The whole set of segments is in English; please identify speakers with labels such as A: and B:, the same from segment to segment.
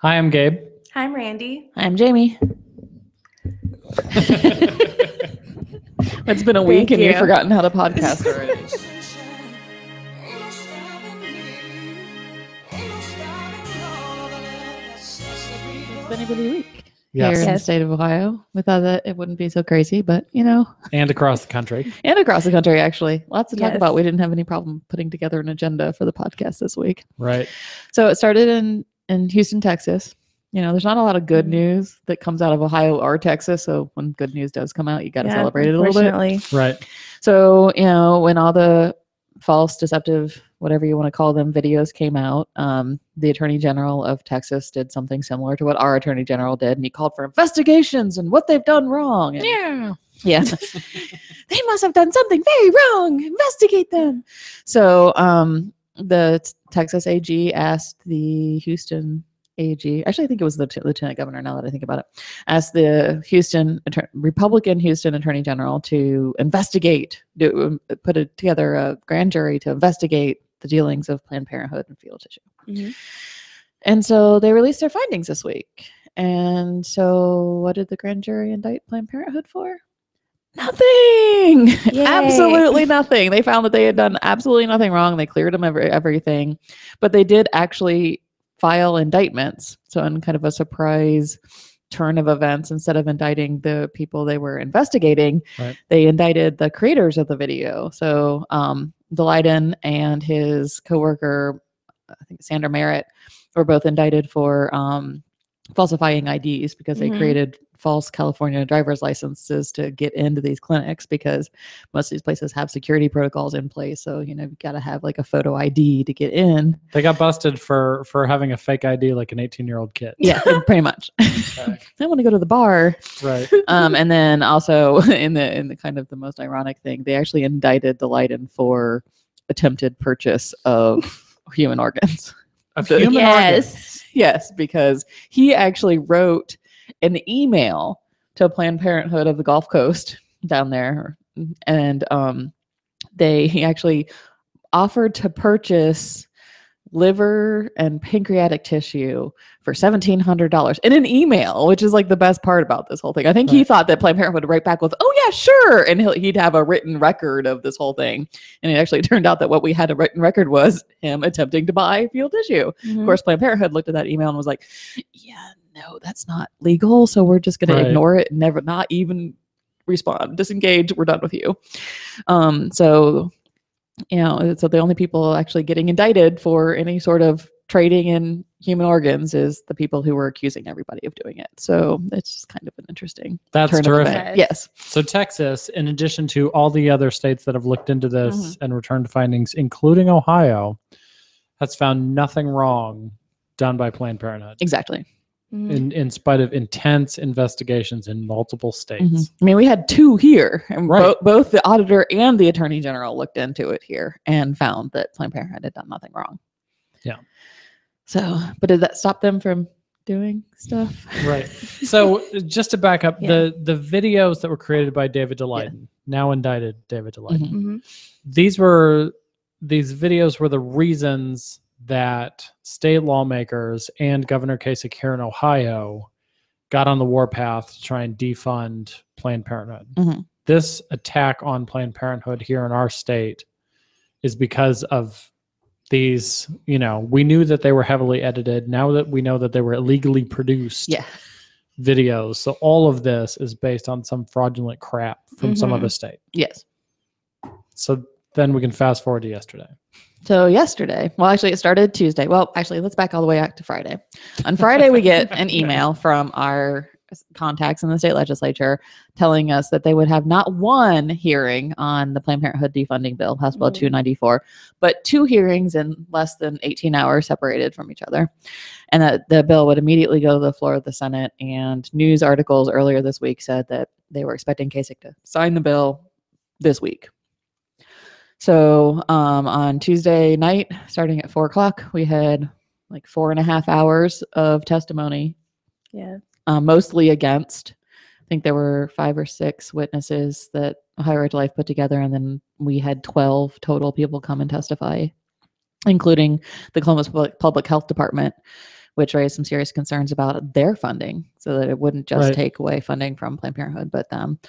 A: Hi, I'm Gabe.
B: Hi, I'm Randi.
C: I'm Jaime. It's been a week and you've forgotten how to podcast already. It's been a busy week here in the state of Ohio. We thought that it wouldn't be so crazy, but
A: And across the country.
C: And across the country, actually. Lots to talk about. We didn't have any problem putting together an agenda for the podcast this week.
A: Right.
C: So it started in Houston, Texas. There's not a lot of good news that comes out of Ohio or Texas. So when good news does come out, you got to celebrate it a little bit.
A: Right.
C: So, when all the false, deceptive, whatever you want to call them, videos came out, the Attorney General of Texas did something similar to what our Attorney General did. And he called for investigations and what they've done wrong. And, yeah. They must have done something very wrong. Investigate them. So the Texas AG asked the Houston AG, actually I think it was the Lieutenant Governor, now that I think about it, asked the Republican Houston Attorney General to investigate, put together a grand jury to investigate the dealings of Planned Parenthood and fetal tissue. Mm-hmm. And so they released their findings this week. And so what did the grand jury indict Planned Parenthood for? Nothing. Absolutely nothing. They found that they had done absolutely nothing wrong. They cleared them everything, but they did actually file indictments. So in kind of a surprise turn of events, instead of indicting the people they were investigating, they indicted the creators of the video. So Daleiden and his coworker, I think Sandra Merritt, were both indicted for falsifying IDs because they created false California driver's licenses to get into these clinics, because most of these places have security protocols in place. So, you've got to have like a photo ID to get in.
A: They got busted for having a fake ID like an 18-year-old kid.
C: Yeah, pretty much. I want to go to the bar.
A: Right.
C: And then also in the kind of the most ironic thing, they actually indicted Daleiden for attempted purchase of human organs.
A: Of human organs?
C: Yes, because he actually wrote an email to Planned Parenthood of the Gulf Coast down there, and he actually offered to purchase liver and pancreatic tissue for $1,700 in an email, which is like the best part about this whole thing. I think he thought that Planned Parenthood would write back with, "Oh yeah, sure," and he'd have a written record of this whole thing. And it actually turned out that what we had a written record was him attempting to buy fetal tissue. Mm-hmm. Of course, Planned Parenthood looked at that email and was like, "Yeah, no, that's not legal. So we're just going to ignore it and not even respond, disengage. We're done with you." So the only people actually getting indicted for any sort of trading in human organs is the people who were accusing everybody of doing it. So it's just kind of an interesting.
A: That's terrific.
C: Yes.
A: So Texas, in addition to all the other states that have looked into this and returned findings, including Ohio, has found nothing wrong done by Planned Parenthood.
C: Exactly.
A: In spite of intense investigations in multiple states.
C: I mean, we had two here, and both the auditor and the Attorney General looked into it here and found that Planned Parenthood had done nothing wrong.
A: Yeah.
C: So, but did that stop them from doing stuff? Right.
A: So just to back up, the videos that were created by David Daleiden, now indicted David Daleiden, these videos were the reasons that state lawmakers and Governor Kasich here in Ohio got on the warpath to try and defund Planned Parenthood. This attack on Planned Parenthood here in our state is because of these, we knew that they were heavily edited. Now that we know that they were illegally produced videos. So all of this is based on some fraudulent crap from some other state.
C: Yes.
A: So then we can fast forward to yesterday.
C: So yesterday, well, actually it started Tuesday. Well, actually, let's back all the way back to Friday. On Friday, we get an email from our contacts in the state legislature telling us that they would have not one hearing on the Planned Parenthood defunding bill, House Bill 294, but two hearings in less than 18 hours separated from each other. And that the bill would immediately go to the floor of the Senate. And news articles earlier this week said that they were expecting Kasich to sign the bill this week. So on Tuesday night, starting at 4:00, we had like 4.5 hours of testimony.
B: Yeah.
C: Mostly against. I think there were 5 or 6 witnesses that Ohio Right to Life put together, and then we had 12 total people come and testify, including the Columbus Public Health Department, which raised some serious concerns about their funding, so that it wouldn't just take away funding from Planned Parenthood, but them.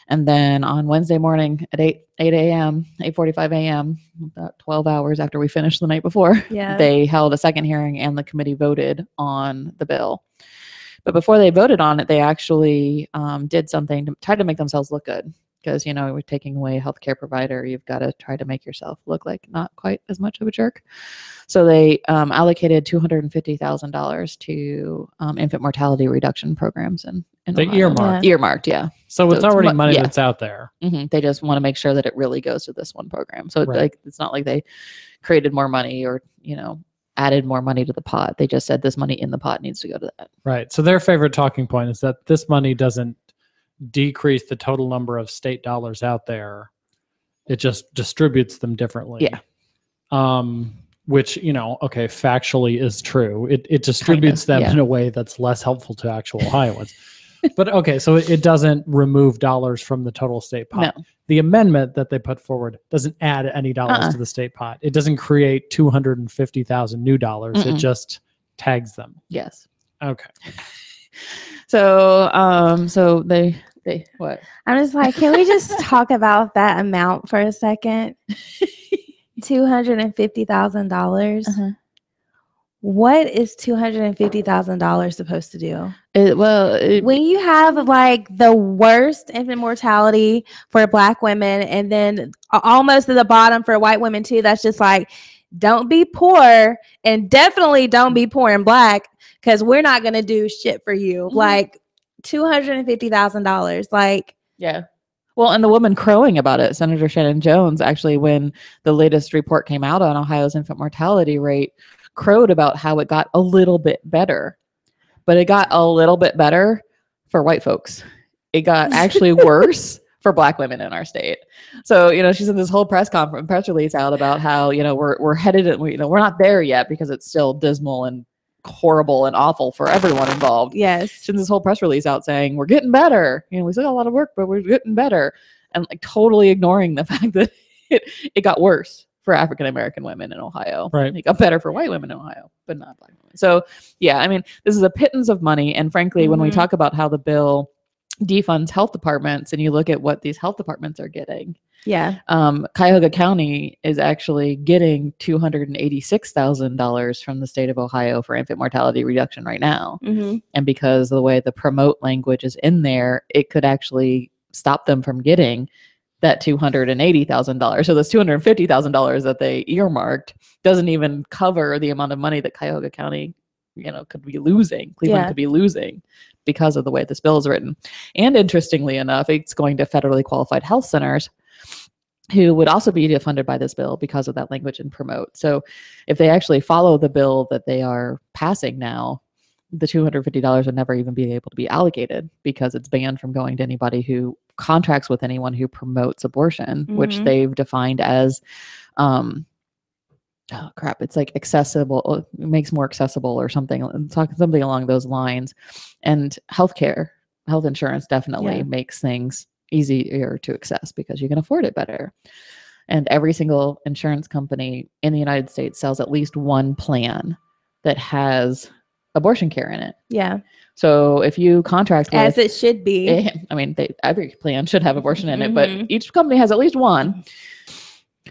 C: And then on Wednesday morning at 8 a.m., 8:45 a.m., about 12 hours after we finished the night before, they held a second hearing and the committee voted on the bill. But before they voted on it, they actually did something to try to make themselves look good. Because, you know, we're taking away a healthcare provider. You've got to try to make yourself look like not quite as much of a jerk. So they allocated $250,000 to infant mortality reduction programs. And
A: they earmarked.
C: Earmarked, yeah.
A: So it's already money that's out there.
C: They just want to make sure that it really goes to this one program. So like, it's not like they created more money or, you know, added more money to the pot. They just said this money in the pot needs to go to that.
A: Right. So their favorite talking point is that this money doesn't decrease the total number of state dollars out there. It just distributes them differently.
C: Yeah.
A: Which, you know, okay, factually is true. It distributes them in a way that's less helpful to actual Ohioans. But okay, so it doesn't remove dollars from the total state pot.
C: No.
A: The amendment that they put forward doesn't add any dollars to the state pot. It doesn't create 250,000 new dollars. It just tags them.
C: Yes.
A: Okay.
C: So they what?
B: I'm just like, can we just talk about that amount for a second? $250,000. What is $250,000 supposed to do?
C: When
B: you have like the worst infant mortality for Black women, and then almost at the bottom for white women too, that's just like, don't be poor, and definitely don't be poor and Black, because we're not going to do shit for you. Like $250,000. Like,
C: yeah. Well, and the woman crowing about it, Senator Shannon Jones, actually, when the latest report came out on Ohio's infant mortality rate, crowed about how it got a little bit better. But it got a little bit better for white folks. It got actually worse for Black women in our state. So, you know, she said this whole press release out about how, you know, we're headed, you know, we're not there yet because it's still dismal and horrible and awful for everyone involved.
B: Yes.
C: She sent this whole press release out saying we're getting better. You know, we still got a lot of work, but we're getting better, and like totally ignoring the fact that it got worse for African American women in Ohio.
A: Right.
C: It got better for white women in Ohio, but not Black women. So yeah, I mean, this is a pittance of money, and frankly, when we talk about how the bill defunds health departments, and you look at what these health departments are getting.
B: Yeah.
C: Cuyahoga County is actually getting $286,000 from the state of Ohio for infant mortality reduction right now. And because of the way the promote language is in there, it could actually stop them from getting that $280,000. So this $250,000 that they earmarked doesn't even cover the amount of money that Cuyahoga County, you know, could be losing. Cleveland could be losing because of the way this bill is written. And interestingly enough, it's going to federally qualified health centers who would also be defunded by this bill because of that language and promote. So if they actually follow the bill that they are passing now, the $250 would never even be able to be allocated because it's banned from going to anybody who contracts with anyone who promotes abortion, which they've defined as, it's like accessible, it makes more accessible or something along those lines. And health insurance definitely makes things easier to access because you can afford it better. And every single insurance company in the United States sells at least one plan that has abortion care in it.
B: Yeah.
C: So if you contract with,
B: as it should be,
C: I mean, every plan should have abortion in it, but each company has at least one.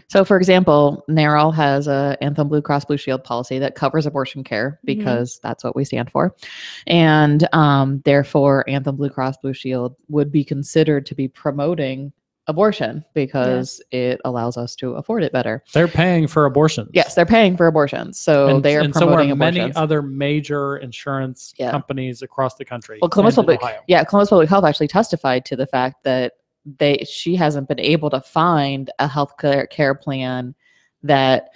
C: So for example, NARAL has a Anthem Blue Cross Blue Shield policy that covers abortion care because that's what we stand for. And therefore Anthem Blue Cross Blue Shield would be considered to be promoting abortion because it allows us to afford it better.
A: They're paying for abortions.
C: Yes, they're paying for abortions. So they are promoting abortions.
A: Many other major insurance companies across the country.
C: Well, Columbus Public Health actually testified to the fact that she hasn't been able to find a health care plan that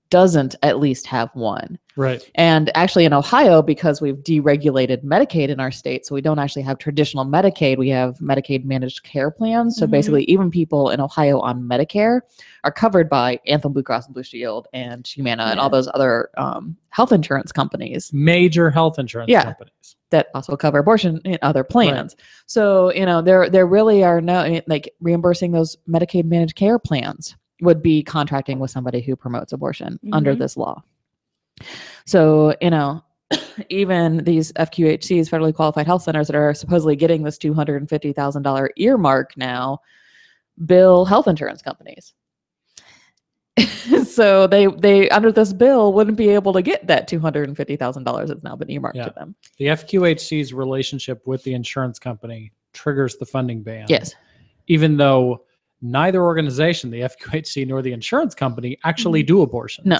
C: doesn't at least have one.
A: Right.
C: And actually in Ohio, because we've deregulated Medicaid in our state, so we don't actually have traditional Medicaid, we have Medicaid managed care plans. So basically even people in Ohio on Medicare are covered by Anthem Blue Cross and Blue Shield and Humana and all those other health insurance companies.
A: Major health insurance companies.
C: That also cover abortion in other plans. Right. So, you know, there really are no, like reimbursing those Medicaid managed care plans would be contracting with somebody who promotes abortion under this law. So, you know, even these FQHCs, federally qualified health centers, that are supposedly getting this $250,000 earmark now, bill health insurance companies. So they under this bill wouldn't be able to get that $250,000 that's now been earmarked to them.
A: The FQHC's relationship with the insurance company triggers the funding ban.
C: Yes.
A: Even though neither organization, the FQHC nor the insurance company, actually do abortions.
C: No.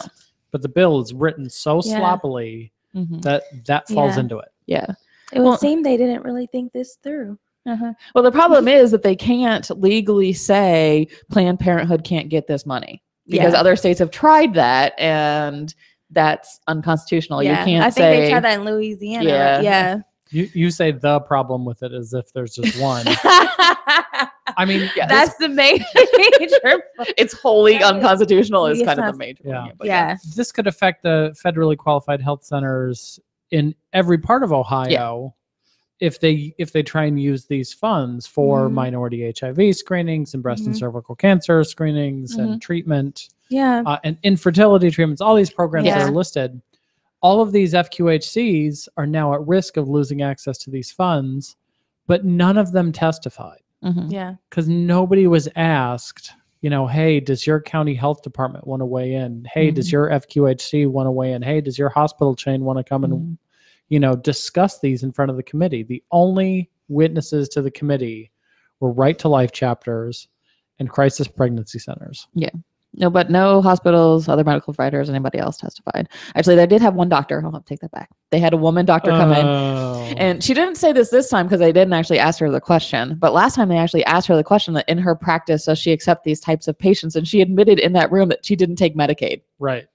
A: But the bill is written so sloppily that falls into it.
C: Yeah.
B: It would seem they didn't really think this through.
C: Well, the problem is that they can't legally say Planned Parenthood can't get this money because other states have tried that, and that's unconstitutional. You can't
B: I think they tried that in Louisiana. Yeah.
A: You say the problem with it as if there's just one. I mean,
B: that's the major.
C: It's wholly unconstitutional is kind of the major one.
B: Yeah.
A: This could affect the federally qualified health centers in every part of Ohio if they try and use these funds for minority HIV screenings and breast and cervical cancer screenings and treatment. And infertility treatments, all these programs that are listed. All of these FQHCs are now at risk of losing access to these funds, but none of them testified. Because nobody was asked, hey, does your county health department want to weigh in? Hey, does your FQHC want to weigh in? Hey, does your hospital chain want to come and, discuss these in front of the committee? The only witnesses to the committee were Right to Life chapters and crisis pregnancy centers.
C: No, but no hospitals, other medical providers, anybody else testified. Actually, they did have one doctor. I'll take that back. They had a woman doctor come in, and she didn't say this time because they didn't actually ask her the question. But last time they actually asked her the question that in her practice, does she accept these types of patients? And she admitted in that room that she didn't take Medicaid.
A: Right.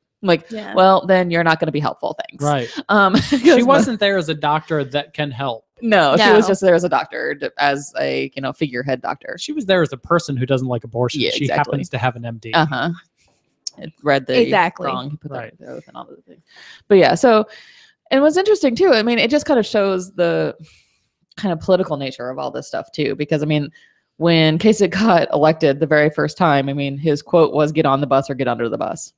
C: Well, then you're not going to be helpful. Thanks.
A: Right. She wasn't there as a doctor that can help.
C: No, she was just there as a doctor, as a figurehead doctor.
A: She was there as a person who doesn't like abortion. She happens to have an MD.
C: It read the wrong. Put that oath and all those things. But yeah, so and what's interesting too, I mean, it just kind of shows the kind of political nature of all this stuff too, because I mean, when Kasich got elected the very first time, I mean, his quote was "Get on the bus or get under the bus."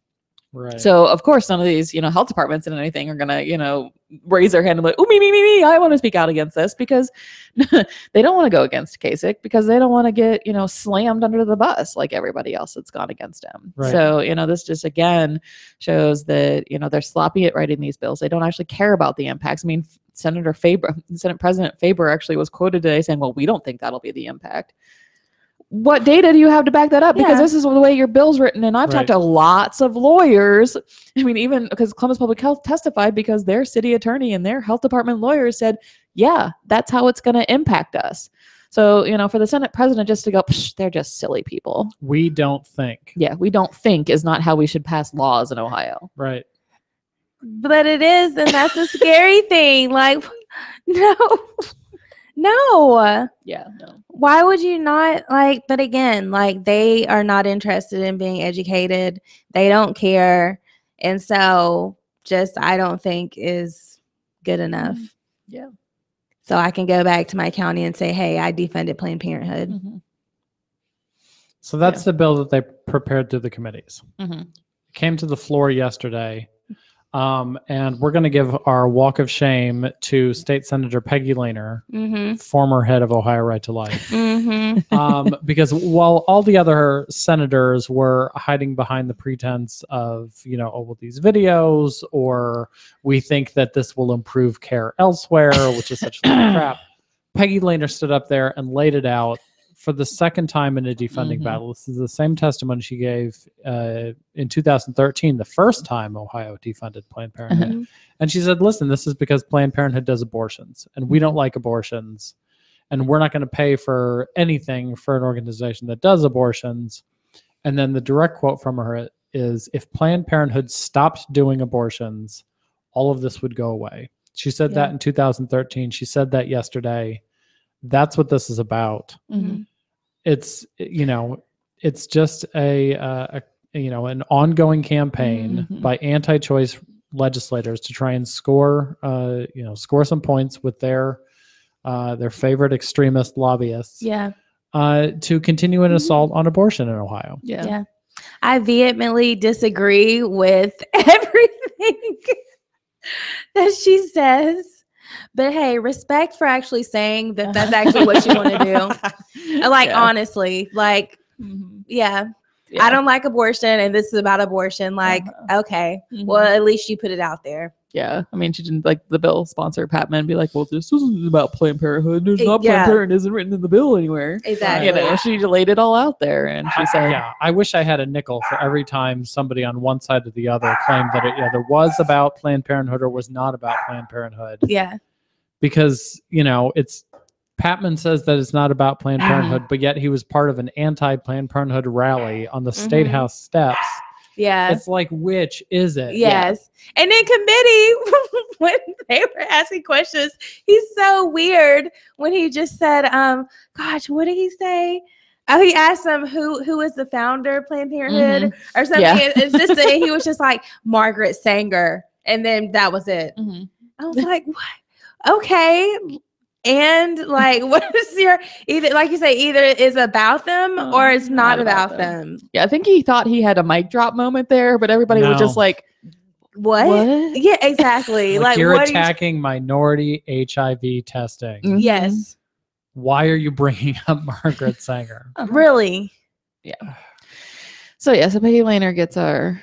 A: Right.
C: So of course, none of these, health departments and anything are gonna, raise their hand and be like, "Oh, me, I want to speak out against this," because they don't want to go against Kasich because they don't want to get, slammed under the bus like everybody else that's gone against him.
A: Right.
C: So, this just again shows that, they're sloppy at writing these bills. They don't actually care about the impacts. I mean, Senate President Faber actually was quoted today saying, "Well, we don't think that'll be the impact." What data do you have to back that up? Because this is the way your bill's written. And I've talked to lots of lawyers. I mean, even because Columbus Public Health testified because their city attorney and their health department lawyers said, yeah, that's how it's going to impact us. So, for the Senate president just to go, they're just silly people.
A: We don't think.
C: Yeah, we don't think is not how we should pass laws in Ohio.
A: Right.
B: But it is. And that's a scary thing. Like, no.
C: Yeah, no.
B: Why would you not but again, they are not interested in being educated. They don't care. And so I don't think is good enough.
C: Yeah.
B: So I can go back to my county and say, hey, I defunded Planned Parenthood.
A: So that's the bill that they prepared through the committees. It came to the floor yesterday. And we're going to give our walk of shame to State Senator Peggy Lehner, former head of Ohio Right to Life. Because while all the other senators were hiding behind the pretense of, these videos, or we think that this will improve care elsewhere, which is such crap, Peggy Lehner stood up there and laid it out for the second time in a defunding battle. This is the same testimony she gave in 2013, the first time Ohio defunded Planned Parenthood. And she said, listen, this is because Planned Parenthood does abortions, and we don't like abortions, and we're not going to pay for anything for an organization that does abortions. And then the direct quote from her is, if Planned Parenthood stopped doing abortions, all of this would go away. She said that in 2013. She said that yesterday. That's what this is about. It's, it's just an ongoing campaign by anti-choice legislators to try and score some points with their favorite extremist lobbyists. To continue an assault on abortion in Ohio.
B: I vehemently disagree with everything that she says. But hey, respect for actually saying that that's actually what you want to do. Like, honestly, like, yeah. I don't like abortion, and this is about abortion. Like, okay, well, at least you put it out there.
C: Yeah, I mean, she didn't like the bill sponsor Patman be like, well, this isn't about Planned Parenthood. There's not Planned Parenthood isn't written in the bill anywhere.
B: Exactly.
C: You know, she laid it all out there, and she said,
A: "Yeah, I wish I had a nickel for every time somebody on one side or the other claimed that it either was about Planned Parenthood or was not about Planned Parenthood."
B: Yeah,
A: because it's Patman says that it's not about Planned Parenthood, but yet he was part of an anti-Planned Parenthood rally on the State House steps.
B: Yeah.
A: It's like, which is it?
B: Yes. And in committee, when they were asking questions, he's so weird when he just said, gosh, what did he say? Oh, he asked them who is the founder of Planned Parenthood or something.
C: Yeah.
B: It's just he was just like Margaret Sanger. And then that was it. I was like, what? Okay. And like, what is your either, like you say, either is about them or it's not about them.
C: Yeah, I think he thought he had a mic drop moment there, but everybody was just like,
B: what? Yeah, exactly.
A: Like you're attacking minority HIV testing.
B: Yes.
A: Why are you bringing up Margaret Sanger?
B: Really?
C: Yeah. So Peggy Lehner gets our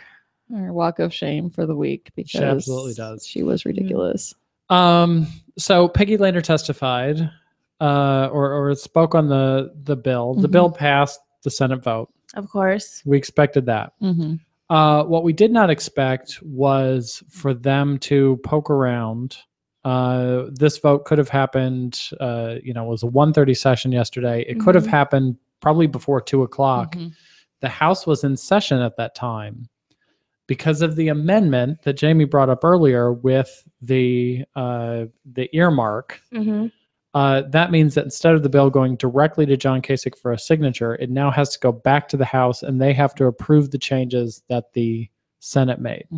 C: walk of shame for the week because
A: she absolutely does.
C: She was ridiculous.
A: So Peggy Lehner testified, or spoke on the bill. The bill passed the Senate vote.
B: Of course.
A: We expected that. What we did not expect was for them to poke around. This vote could have happened, it was a 1:30 session yesterday. It could have happened probably before 2:00. The House was in session at that time. Because of the amendment that Jaime brought up earlier with the earmark, that means that instead of the bill going directly to John Kasich for a signature, it now has to go back to the House and they have to approve the changes that the Senate made.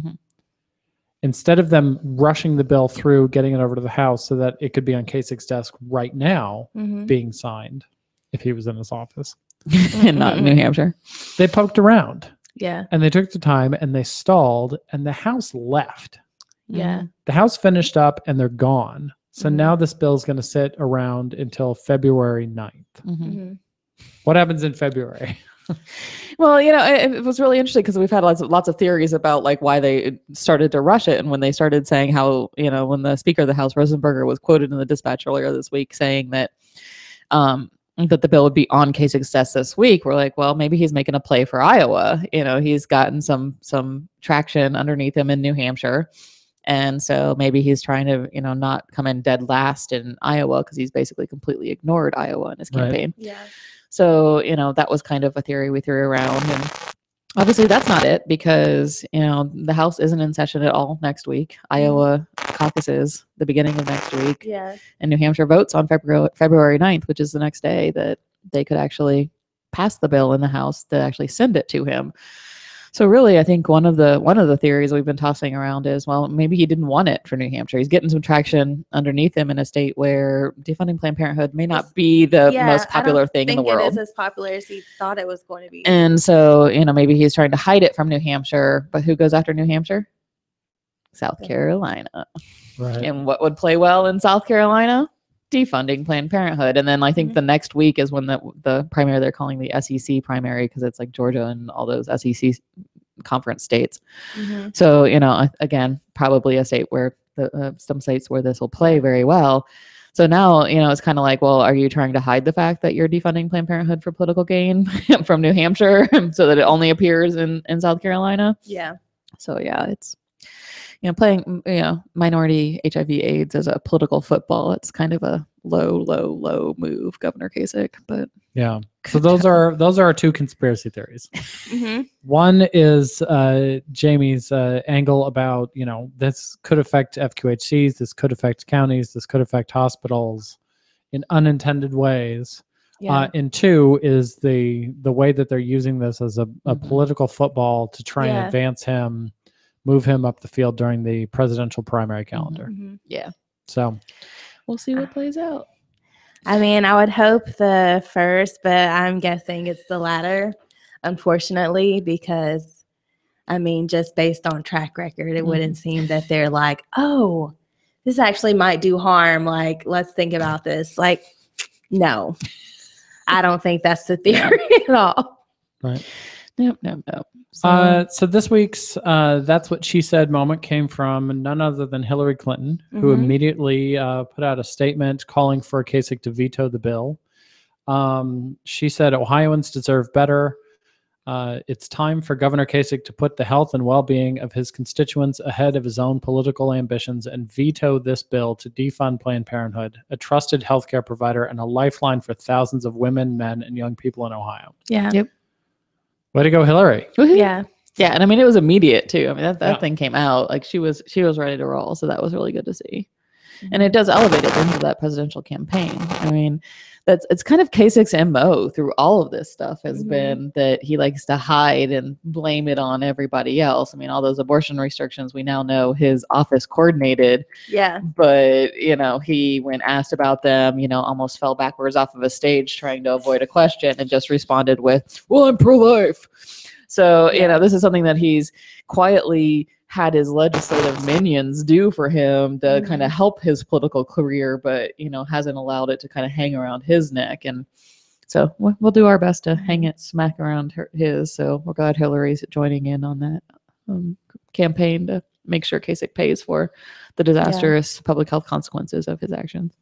A: Instead of them rushing the bill through, getting it over to the House so that it could be on Kasich's desk right now, being signed, if he was in his office.
C: And not in New Hampshire.
A: They poked around.
B: Yeah.
A: And they took the time and they stalled and the House left.
B: Yeah.
A: The House finished up and they're gone. So now this bill is going to sit around until February 9th. What happens in February?
C: Well, it was really interesting because we've had lots of theories about like why they started to rush it. And when they started saying how, when the Speaker of the House, Rosenberger, was quoted in the Dispatch earlier this week saying that that the bill would be on Kasich's desk this week, we're like, well, maybe he's making a play for Iowa. He's gotten some traction underneath him in New Hampshire. And so maybe he's trying to, not come in dead last in Iowa because he's basically completely ignored Iowa in his campaign.
B: Right. Yeah.
C: So, that was kind of a theory we threw around. And obviously that's not it because, the House isn't in session at all next week. Iowa caucuses the beginning of next week.
B: Yeah.
C: And New Hampshire votes on February 9th, which is the next day that they could actually pass the bill in the House to actually send it to him. So really, I think one of the theories we've been tossing around is, well, maybe he didn't want it for New Hampshire. He's getting some traction underneath him in a state where defunding Planned Parenthood may not be the most popular thing in the world.
B: I don't think it is as popular as he thought it was going to be.
C: And so, maybe he's trying to hide it from New Hampshire. But who goes after New Hampshire? South Carolina.
A: Right.
C: And what would play well in South Carolina? Defunding Planned Parenthood. And then I think the next week is when the primary they're calling the SEC primary because it's like Georgia and all those SEC conference states. So, again, probably a state where some states where this will play very well. So now, it's kind of like, well, are you trying to hide the fact that you're defunding Planned Parenthood for political gain from New Hampshire so that it only appears in South Carolina?
B: Yeah.
C: So, yeah, it's, playing, minority HIV/AIDS as a political football. It's kind of a low move, Governor Kasich. But
A: yeah, so those are our two conspiracy theories. One is Jaime's angle about this could affect FQHCs, this could affect counties, this could affect hospitals in unintended ways. Yeah. And two is the way that they're using this as a political football to try and advance him. Move him up the field during the presidential primary calendar.
C: Yeah.
A: So
C: we'll see what plays out.
B: I mean, I would hope the first, but I'm guessing it's the latter, unfortunately, because, just based on track record, it wouldn't seem that they're like, oh, this actually might do harm. Like, let's think about this. Like, no, I don't think that's the theory at all.
A: Right.
C: No.
A: So this week's That's What She Said moment came from none other than Hillary Clinton, who immediately put out a statement calling for Kasich to veto the bill. She said, Ohioans deserve better. It's time for Governor Kasich to put the health and well-being of his constituents ahead of his own political ambitions and veto this bill to defund Planned Parenthood, a trusted healthcare provider and a lifeline for thousands of women, men, and young people in Ohio.
B: Yeah.
C: Yep.
A: Way to go, Hillary.
B: Yeah.
C: Yeah, and I mean it was immediate too. I mean that thing came out like she was ready to roll, so that was really good to see. And it does elevate it into that presidential campaign. I mean, it's kind of Kasich's MO through all of this stuff has been that he likes to hide and blame it on everybody else. I mean, all those abortion restrictions we now know his office coordinated.
B: Yeah.
C: But, he when asked about them, almost fell backwards off of a stage trying to avoid a question and just responded with, well, I'm pro-life. So, this is something that he's quietly had his legislative minions do for him to kind of help his political career, but, hasn't allowed it to kind of hang around his neck. And so we'll do our best to hang it smack around his. So we're glad Hillary's joining in on that campaign to make sure Kasich pays for the disastrous public health consequences of his actions.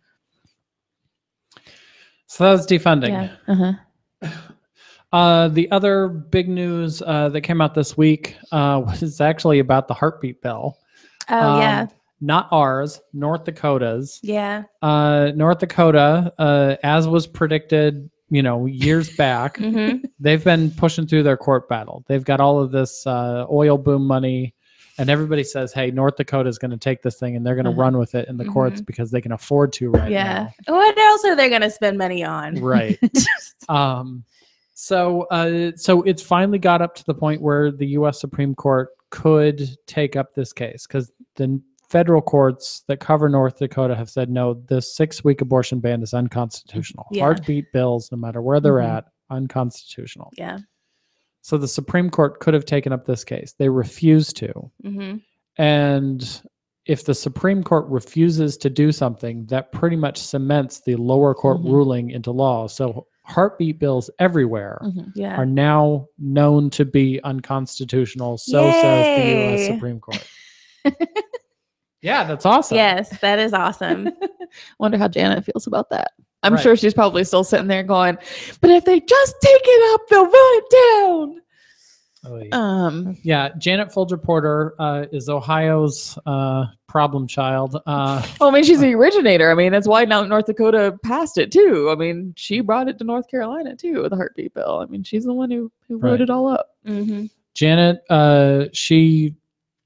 A: So that was defunding.
B: Yeah.
A: The other big news that came out this week was actually about the heartbeat bill.
B: Oh, yeah.
A: Not ours, North Dakota's.
B: Yeah.
A: North Dakota, as was predicted, years back, they've been pushing through their court battle. They've got all of this oil boom money, and everybody says, hey, North Dakota is going to take this thing and they're going to run with it in the courts because they can afford to now.
B: What else are they going to spend money on?
A: Right. So it's finally got up to the point where the U.S. Supreme Court could take up this case because the federal courts that cover North Dakota have said, no, this 6-week abortion ban is unconstitutional.
B: Yeah.
A: Heartbeat bills, no matter where they're at, unconstitutional.
B: Yeah.
A: So the Supreme Court could have taken up this case. They refused to. And if the Supreme Court refuses to do something, that pretty much cements the lower court ruling into law. So heartbeat bills everywhere are now known to be unconstitutional. So says the U.S. Supreme Court. Yeah, that's awesome.
B: Yes, that is awesome.
C: Wonder how Janet feels about that. I'm sure she's probably still sitting there going, but if they just take it up, they'll vote it down.
A: Janet Folger Porter is Ohio's problem child.
C: I mean, she's the originator. I mean, that's why now North Dakota passed it too. I mean, she brought it to North Carolina too with the heartbeat bill. I mean, she's the one who wrote it all up.
A: Janet, she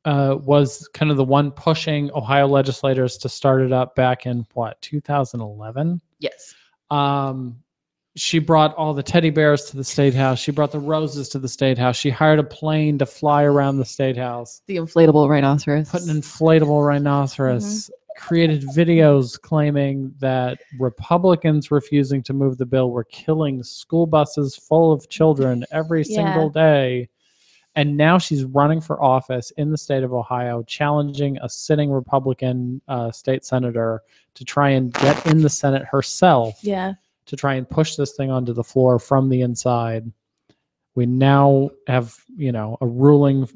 A: was kind of the one pushing Ohio legislators to start it up back in 2011?
C: Yes.
A: She brought all the teddy bears to the State House. She brought the roses to the State House. She hired a plane to fly around the State House.
C: The inflatable rhinoceros.
A: Put an inflatable rhinoceros. Created videos claiming that Republicans refusing to move the bill were killing school buses full of children every single day. And now she's running for office in the state of Ohio, challenging a sitting Republican state senator to try and get in the Senate herself. To try and push this thing onto the floor from the inside. We now have, a ruling,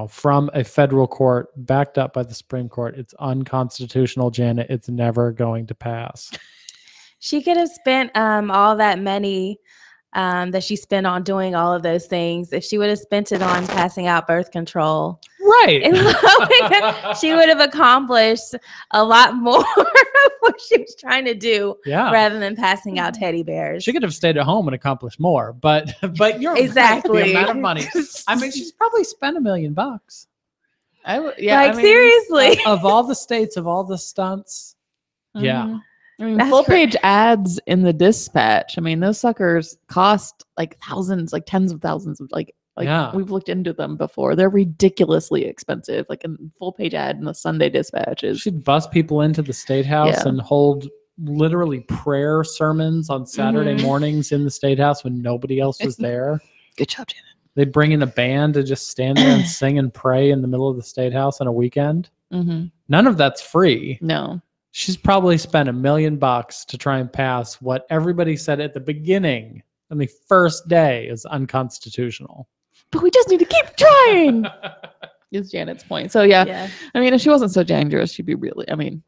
A: from a federal court backed up by the Supreme Court. It's unconstitutional, Janet. It's never going to pass.
B: She could have spent all that money that she spent on doing all of those things if she would have spent it on passing out birth control.
A: Right.
B: She would have accomplished a lot more of what she was trying to do rather than passing out teddy bears.
A: She could have stayed at home and accomplished more, but you're
B: exactly
A: right, the amount of money. I mean, she's probably spent $1 million.
B: Seriously.
A: Of all the states, of all the stunts. Yeah.
C: I mean, full page ads in the Dispatch. I mean, those suckers cost like thousands, like tens of thousands of we've looked into them before. They're ridiculously expensive. Like a full page ad in the Sunday Dispatch is.
A: She'd bus people into the State House and hold literally prayer sermons on Saturday mornings in the State House when nobody else was there.
C: Good job, Janet.
A: They'd bring in a band to just stand there and sing and pray in the middle of the State House on a weekend. None of that's free.
C: No.
A: She's probably spent $1 million to try and pass what everybody said at the beginning on the first day is unconstitutional.
C: But we just need to keep trying. Is Janet's point. So yeah. I mean, if she wasn't so dangerous, she'd be really, I mean,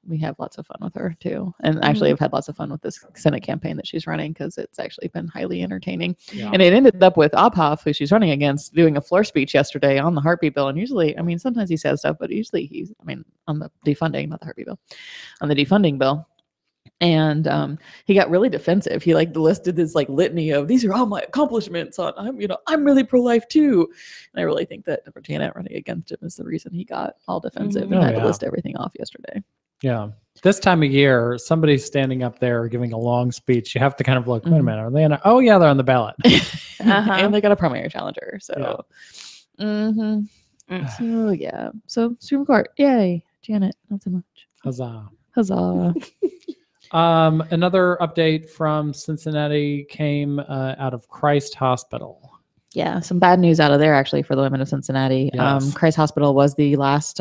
C: we have lots of fun with her too. And actually I've had lots of fun with this Senate campaign that she's running because it's actually been highly entertaining. And it ended up with Obhoff, who she's running against, doing a floor speech yesterday on the heartbeat bill. And usually, I mean, sometimes he says stuff, but usually he's, I mean, on the defunding, not the heartbeat bill, on the defunding bill. And he got really defensive. He like listed this like litany of these are all my accomplishments on I'm really pro-life too. And I really think that Janet running against him is the reason he got all defensive and had to list everything off yesterday.
A: Yeah. This time of year, somebody's standing up there giving a long speech. You have to kind of look, wait a minute, are they oh yeah, they're on the ballot.
C: And they got a primary challenger. So so yeah. So Supreme Court. Yay. Janet, not so much.
A: Huzzah.
C: Huzzah.
A: Another update from Cincinnati came out of Christ Hospital.
C: Yeah, some bad news out of there actually for the women of Cincinnati.
A: Yes.
C: Christ Hospital was the last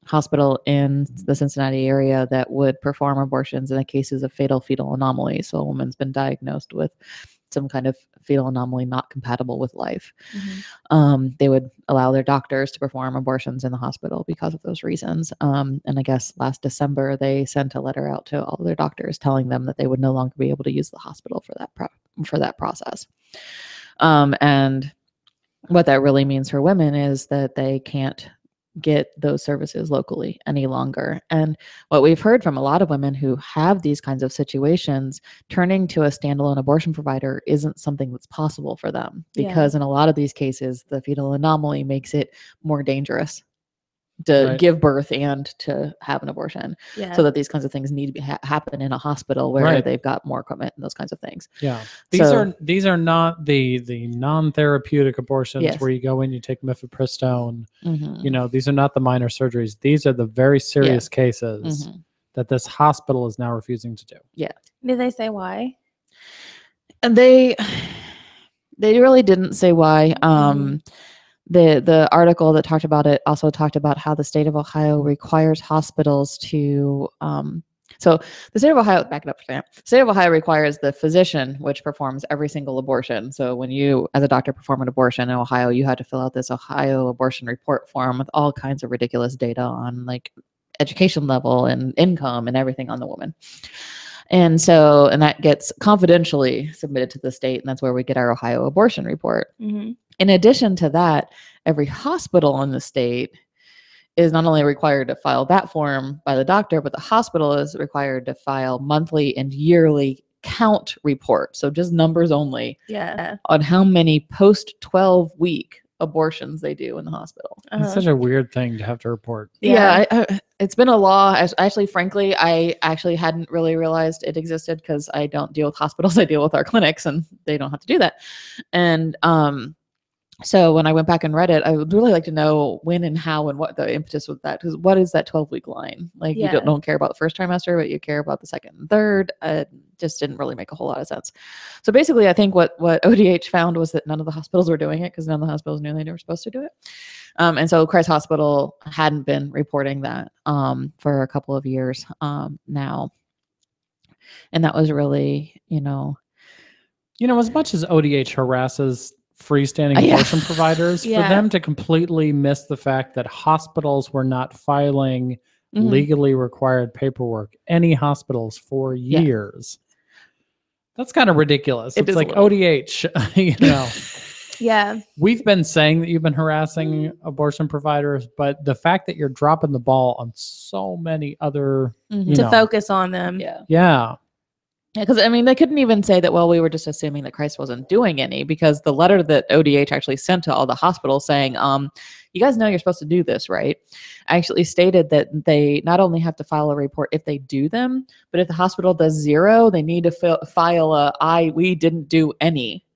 C: hospital in the Cincinnati area that would perform abortions in the cases of fatal fetal anomaly. So a woman's been diagnosed with some kind of fetal anomaly not compatible with life. They would allow their doctors to perform abortions in the hospital because of those reasons. And I guess last December, they sent a letter out to all their doctors telling them that they would no longer be able to use the hospital for that process. And what that really means for women is that they can't get those services locally any longer. And what we've heard from a lot of women who have these kinds of situations, turning to a standalone abortion provider isn't something that's possible for them because in a lot of these cases, the fetal anomaly makes it more dangerous to give birth and to have an abortion. So that these kinds of things need to happen in a hospital where they've got more equipment and those kinds of things.
A: These are not the non-therapeutic abortions where you go in, you take mifepristone. These are not the minor surgeries. These are the very serious cases that this hospital is now refusing to do.
B: Did they say why?
C: And they really didn't say why. The article that talked about it also talked about how the state of Ohio requires hospitals to so the state of Ohio, back it up for a second. The state of Ohio requires the physician, which performs every single abortion. So when you, as a doctor, perform an abortion in Ohio, you had to fill out this Ohio abortion report form with all kinds of ridiculous data on like education level and income and everything on the woman. And that gets confidentially submitted to the state, and that's where we get our Ohio abortion report. In addition to that, every hospital in the state is not only required to file that form by the doctor, but the hospital is required to file monthly and yearly count reports. So just numbers only on how many post-12 week abortions they do in the hospital.
A: It's such a weird thing to have to report.
C: It's been a law. Actually, frankly, I actually hadn't really realized it existed because I don't deal with hospitals. I deal with our clinics and they don't have to do that. And so when I went back and read it, I would really like to know when and how and what the impetus with that, because what is that 12-week line? Like you don't care about the first trimester, but you care about the second and third. Just didn't really make a whole lot of sense. So basically, I think what ODH found was that none of the hospitals were doing it because none of the hospitals knew they were supposed to do it. And so Christ Hospital hadn't been reporting that for a couple of years now. And that was really,
A: as much as ODH harasses freestanding abortion providers, for them to completely miss the fact that hospitals were not filing legally required paperwork, any hospitals for years. That's kind of ridiculous. It's like ODH, we've been saying that you've been harassing abortion providers, but the fact that you're dropping the ball on so many other
B: to focus on them.
C: Because they couldn't even say that, well, we were just assuming that Christ wasn't doing any, because the letter that ODH actually sent to all the hospitals saying, you guys know you're supposed to do this, right? Actually stated that they not only have to file a report if they do them, but if the hospital does 0, they need to file we didn't do any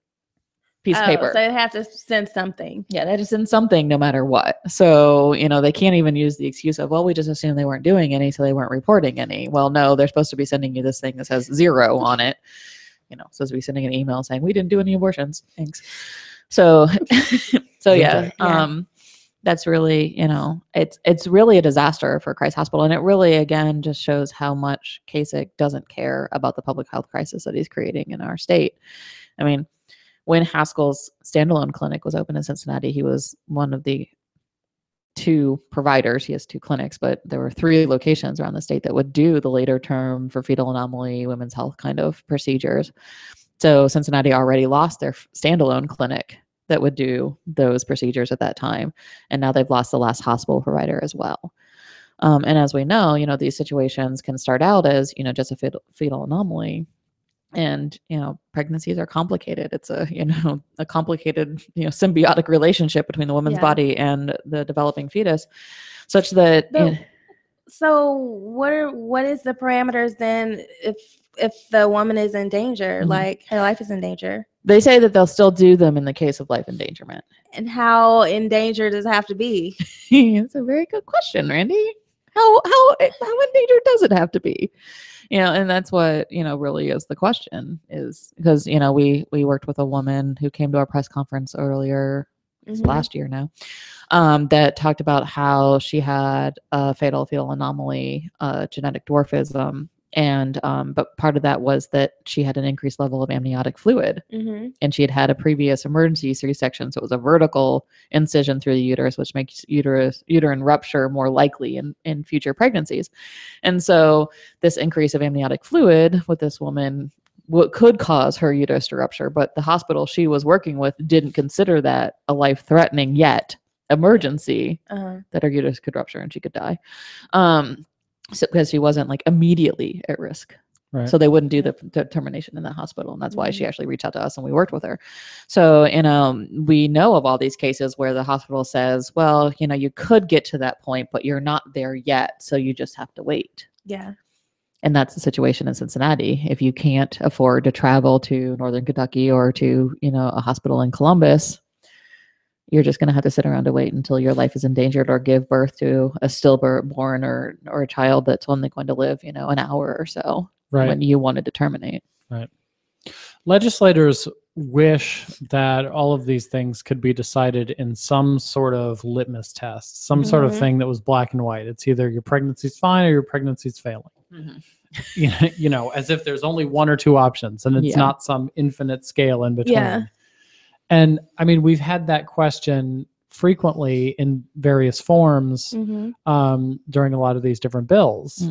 C: piece of paper.
B: So they have to send something.
C: Yeah, they have to send something no matter what. So, they can't even use the excuse of, well, we just assumed they weren't doing any, so they weren't reporting any. Well, no, they're supposed to be sending you this thing that says 0 on it. Supposed to be sending an email saying, we didn't do any abortions. Thanks. So, that that's really, it's really a disaster for Christ Hospital. And it really, again, just shows how much Kasich doesn't care about the public health crisis that he's creating in our state. I mean, when Haskell's standalone clinic was open in Cincinnati, he was one of the 2 providers. He has 2 clinics, but there were 3 locations around the state that would do the later term for fetal anomaly, women's health kind of procedures. So Cincinnati already lost their standalone clinic that would do those procedures at that time. And now they've lost the last hospital provider as well. And as we know, these situations can start out as, just a fetal anomaly. And, pregnancies are complicated. It's a complicated, symbiotic relationship between the woman's body and the developing fetus, such that.
B: So what is the parameters then if the woman is in danger, like her life is in danger?
C: They say that they'll still do them in the case of life endangerment.
B: And how in danger does it have to be?
C: It's a very good question, Randy. How endangered does it have to be? And that's what, really is the question, is because, we worked with a woman who came to our press conference earlier, last year now, that talked about how she had a fatal fetal anomaly, genetic dwarfism. And, but part of that was that she had an increased level of amniotic fluid, and she had a previous emergency C-section. So it was a vertical incision through the uterus, which makes uterine rupture more likely in future pregnancies. And so this increase of amniotic fluid with this woman, what could cause her uterus to rupture, but the hospital she was working with didn't consider that a life-threatening yet emergency, that her uterus could rupture and she could die. So, because she wasn't like immediately at risk. Right. So they wouldn't do the determination in the hospital. And that's why she actually reached out to us and we worked with her. So, we know of all these cases where the hospital says, well, you could get to that point, but you're not there yet. So you just have to wait.
B: Yeah.
C: And that's the situation in Cincinnati. If you can't afford to travel to Northern Kentucky or to, a hospital in Columbus, you're just going to have to sit around and wait until your life is endangered or give birth to a stillborn or a child that's only going to live, an hour or so when you wanted to terminate.
A: Right. Legislators wish that all of these things could be decided in some sort of litmus test, some sort of thing that was black and white. It's either your pregnancy's fine or your pregnancy's failing. As if there's only 1 or 2 options and it's not some infinite scale in between. Yeah. And I mean, we've had that question frequently in various forms during a lot of these different bills.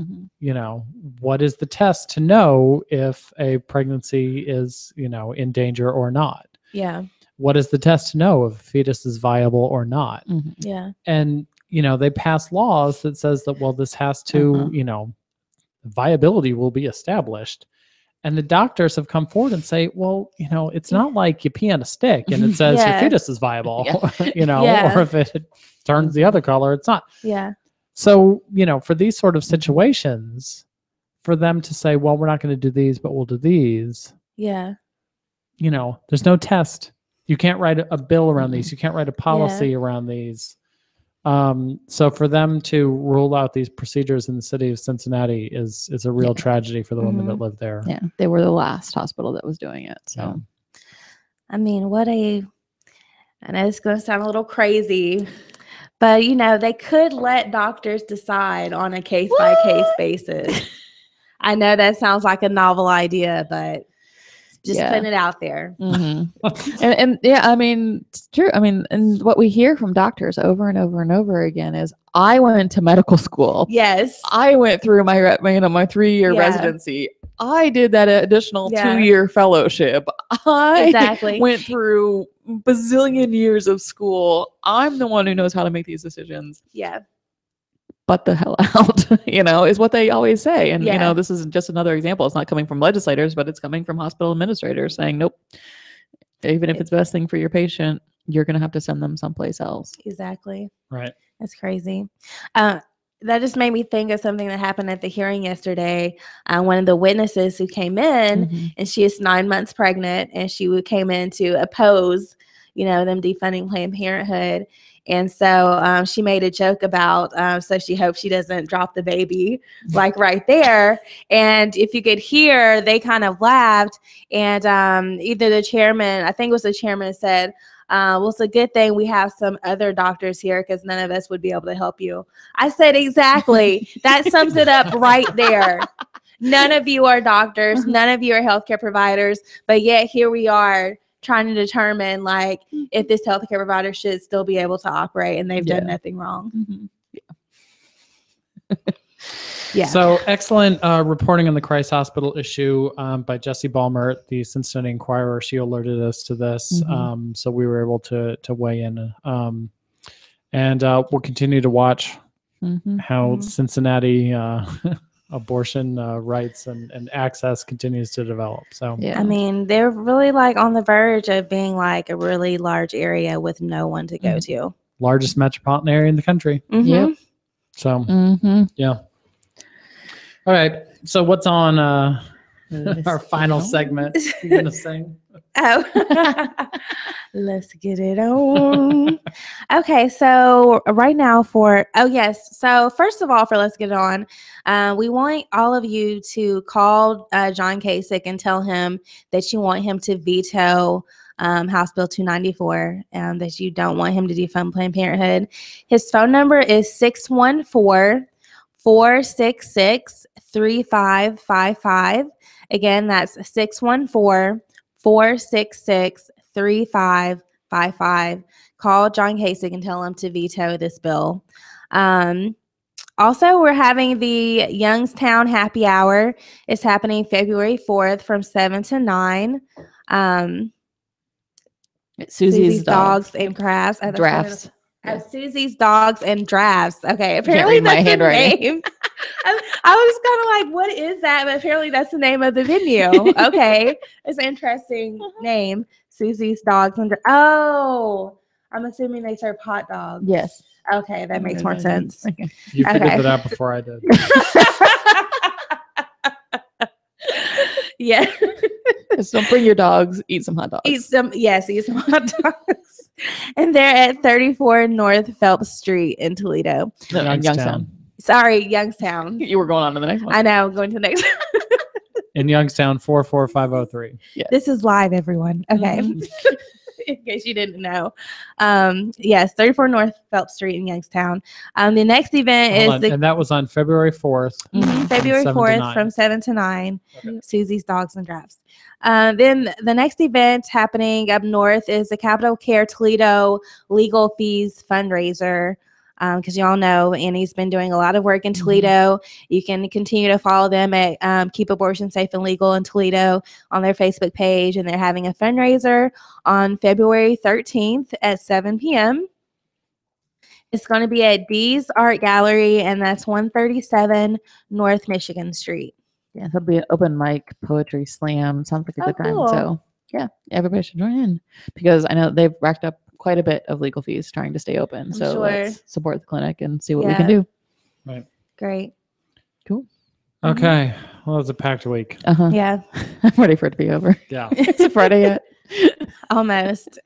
A: What is the test to know if a pregnancy is, in danger or not? Yeah. What is the test to know if a fetus is viable or not? Yeah. And, they pass laws that says that, well, this has to, viability will be established. And the doctors have come forward and say, well, it's not like you pee on a stick and it says your fetus is viable, or if it turns the other color, it's not. Yeah. So, for these sort of situations, for them to say, well, we're not going to do these, but we'll do these. Yeah. There's no test. You can't write a bill around these. You can't write a policy around these. So for them to rule out these procedures in the city of Cincinnati is a real tragedy for the women that live there.
C: Yeah, they were the last hospital that was doing it. So,
B: I mean, I know it's going to sound a little crazy, but they could let doctors decide on a case-by-case basis. I know that sounds like a novel idea, but just putting it out there.
C: And I mean, it's true. I mean, and what we hear from doctors over and over and over again is, I went to medical school. Yes. I went through my 3-year residency. I did that additional 2-year fellowship. I went through bazillion years of school. I'm the one who knows how to make these decisions. Yeah. But the hell out, is what they always say. And, this is just another example. It's not coming from legislators, but it's coming from hospital administrators saying, nope, even if it's the best thing for your patient, you're going to have to send them someplace else.
B: Exactly.
A: Right.
B: That's crazy. That just made me think of something that happened at the hearing yesterday. One of the witnesses who came in, and she is 9 months pregnant, and she came in to oppose, them defunding Planned Parenthood. And so she made a joke about, so she hopes she doesn't drop the baby, like right there. And if you could hear, they kind of laughed. And either the chairman, I think it was the chairman, said, Well, it's a good thing we have some other doctors here because none of us would be able to help you. I said exactly. That sums it up right there. None of you are doctors. None of you are healthcare providers. But yet here we are trying to determine like if this healthcare provider should still be able to operate and they've done nothing wrong. Yeah.
A: So excellent reporting on the Christ Hospital issue by Jessie Balmer, the Cincinnati Enquirer. She alerted us to this, so we were able to weigh in. And we'll continue to watch how Cincinnati abortion rights and access continues to develop. So
B: I mean, they're really like on the verge of being like a really large area with no one to go to.
A: Largest metropolitan area in the country.
C: Yep.
A: So yeah. All right. So what's on our final segment? You gonna sing?
B: Oh, let's get it on. Okay, so right now so first of all, for Let's Get It On, we want all of you to call John Kasich and tell him that you want him to veto House Bill 294, that you don't want him to defund Planned Parenthood. His phone number is 614-466-3555. Again, that's 614-466-3555. Call John Kasich and tell him to veto this bill. Also, we're having the Youngstown Happy Hour. It's happening February 4th from 7 to 9.
C: Susie's Dogs
B: and Crafts.
C: Drafts.
B: Susie's Dogs and Drafts. Okay, apparently that's the name. I was kind of like, what is that? But apparently that's the name of the venue. Okay, it's an interesting name. Susie's Dogs and I'm assuming they serve hot dogs.
C: Yes.
B: Okay, that makes more sense.
A: You figured that out before I did.
B: Yeah.
C: Just don't bring your dogs. Eat some hot dogs.
B: Eat some hot dogs. And they're at 34 North Phelps Street in Toledo.
C: No, Youngstown.
B: Sorry, Youngstown.
C: You were going on to the next one.
B: I know, going to the next one.
A: In Youngstown, 44503.
C: Yes.
B: This is live, everyone. Okay. In case you didn't know. Yes, 34 North Phelps Street in Youngstown. The next event
A: and that was on February 4th.
B: February 4th from 7 to 9. Okay. Susie's Dogs and Drafts. Then the next event happening up north is the Capital Care Toledo Legal Fees Fundraiser. Because y'all know Annie's been doing a lot of work in Toledo. You can continue to follow them at Keep Abortion Safe and Legal in Toledo on their Facebook page. And they're having a fundraiser on February 13th at 7 p.m. It's going to be at Dee's Art Gallery, and that's 137 North Michigan Street.
C: Yeah, there'll be an open mic poetry slam. Sounds like a good time.
B: Cool.
C: So yeah, everybody should join in because I know they've racked up quite a bit of legal fees trying to stay open. So let's support the clinic and see what we can do.
A: Right.
B: Great.
C: Cool.
A: Okay. Well, it's a packed week.
B: Yeah.
C: I'm ready for it to be over.
A: Yeah.
C: Is it Friday yet?
B: Almost.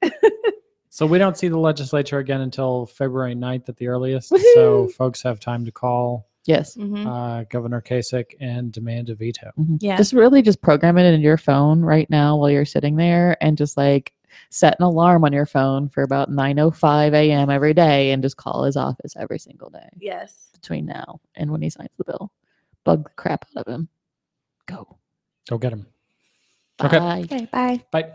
A: So we don't see the legislature again until February 9th at the earliest. So folks have time to call
C: Yes.
A: Governor Kasich and demand a veto.
B: Yeah.
C: Just program it in your phone right now while you're sitting there and just like set an alarm on your phone for about 9:05 a.m. every day and just call his office every single day.
B: Yes.
C: Between now and when he signs the bill. Bug the crap out of him. Go
A: get him.
C: Bye.
A: Okay.
B: Okay, bye.
A: Bye.